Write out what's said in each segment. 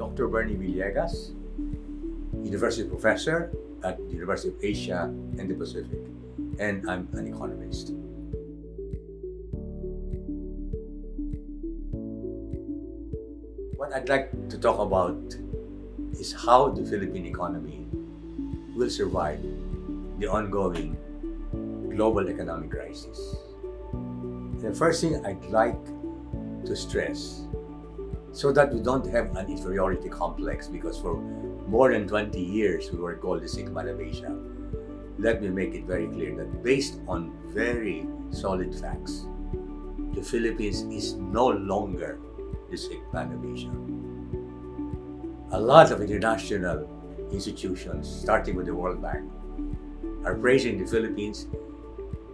Dr. Bernardo Villegas, University Professor at the University of Asia and the Pacific, and I'm an economist. What I'd like to talk about is how the Philippine economy will survive the ongoing global economic crisis. The first thing I'd like to stress, so that we don't have an inferiority complex, because for more than 20 years we were called the sick man of Asia. Let me make it very clear that based on very solid facts, the Philippines is no longer the sick man of Asia. A lot of international institutions, starting with the World Bank, are praising the Philippines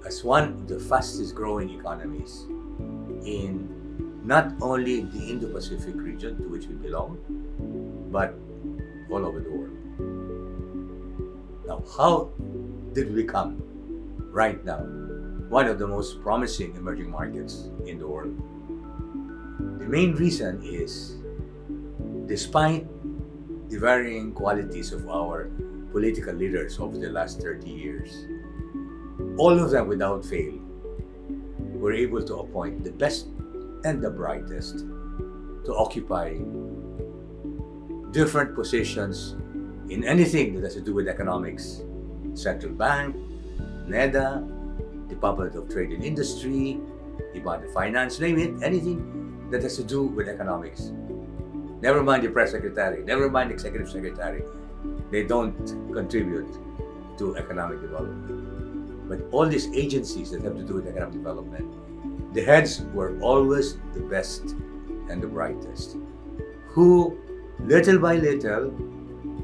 as one of the fastest growing economies in not only the Indo-Pacific region to which we belong, but all over the world. Now, how did we become, right now, one of the most promising emerging markets in the world? The main reason is, despite the varying qualities of our political leaders over the last 30 years, all of them without fail were able to appoint the best and the brightest to occupy different positions in anything that has to do with economics. Central Bank, NEDA, Department of Trade and Industry, Department of Finance, name it, anything that has to do with economics. Never mind the press secretary, never mind the executive secretary. They don't contribute to economic development. But all these agencies that have to do with economic development, the heads were always the best and the brightest, who little by little,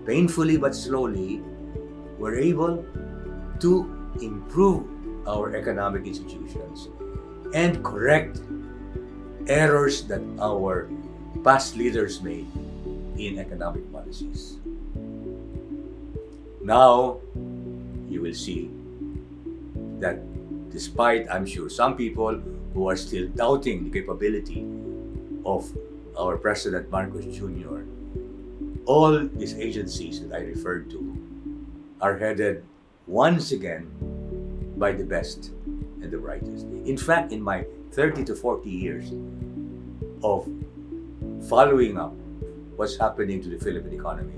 painfully but slowly, were able to improve our economic institutions and correct errors that our past leaders made in economic policies. Now, you will see that despite, I'm sure, some people who are still doubting the capability of our President Marcos Jr., all these agencies that I referred to are headed once again by the best and the brightest. In fact, in my 30 to 40 years of following up what's happening to the Philippine economy,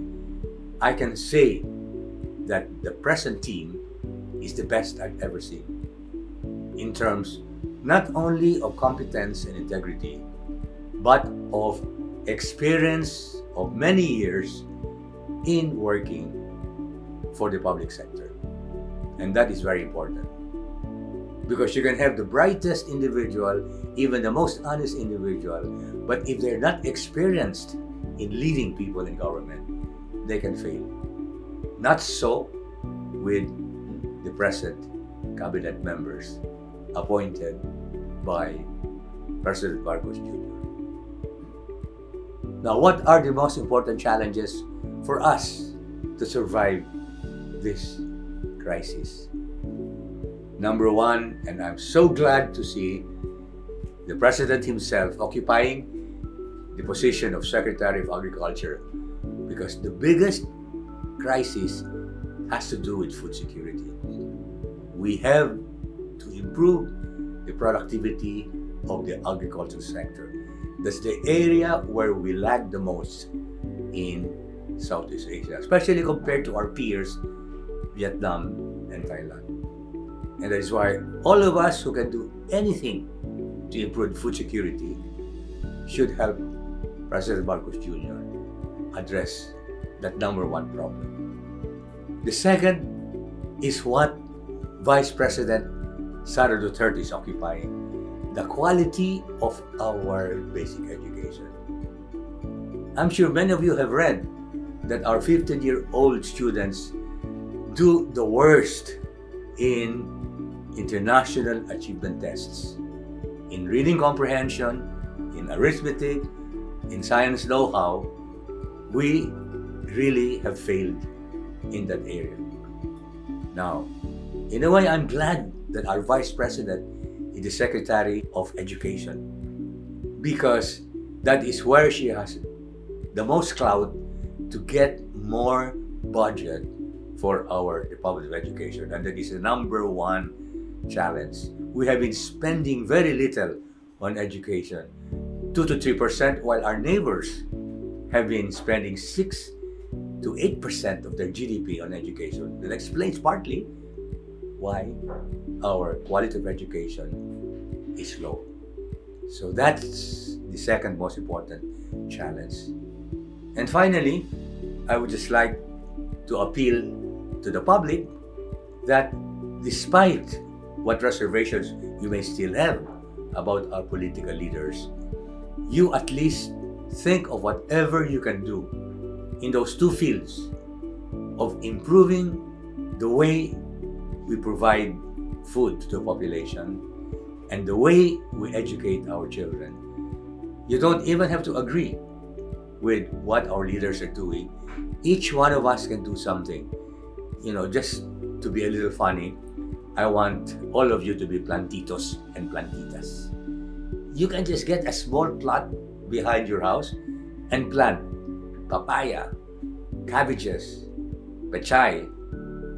I can say that the present team is the best I've ever seen in terms not only of competence and integrity, but of experience of many years in working for the public sector. And that is very important, because you can have the brightest individual, even the most honest individual, but if they're not experienced in leading people in government, they can fail. Not so with the present cabinet members appointed by President Marcos Jr. Now, what are the most important challenges for us to survive this crisis? Number one, and I'm so glad to see the President himself occupying the position of Secretary of Agriculture, because the biggest crisis has to do with food security. We have to improve the productivity of the agricultural sector. That's the area where we lag the most in Southeast Asia, especially compared to our peers, Vietnam and Thailand. And that is why all of us who can do anything to improve food security should help President Marcos Jr. address that number one problem. The second is what Vice President Sara Duterte is occupying, the quality of our basic education. I'm sure many of you have read that our 15-year-old students do the worst in international achievement tests, in reading comprehension, in arithmetic, in science know-how. We really have failed in that area. Now, in a way, I'm glad that our Vice President is the Secretary of Education, because that is where she has the most clout to get more budget for our Department of Education. And that is the number one challenge. We have been spending very little on education, 2 to 3%, while our neighbors have been spending 6 to 8% of their GDP on education. That explains partly why our quality of education is low. So that's the second most important challenge. And finally, I would just like to appeal to the public that despite what reservations you may still have about our political leaders, you at least think of whatever you can do in those two fields of improving the way we provide food to the population and the way we educate our children. You don't even have to agree with what our leaders are doing. Each one of us can do something. Just to be a little funny, I want all of you to be plantitos and plantitas. You can just get a small plot behind your house and plant papaya, cabbages, pechay,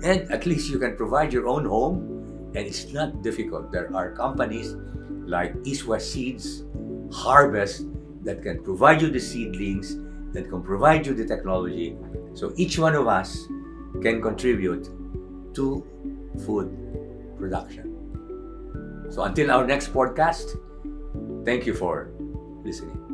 and at least you can provide your own home, and it's not difficult. There are companies like East West Seeds, Harvest, that can provide you the seedlings, that can provide you the technology. So each one of us can contribute to food production. So until our next podcast, thank you for listening.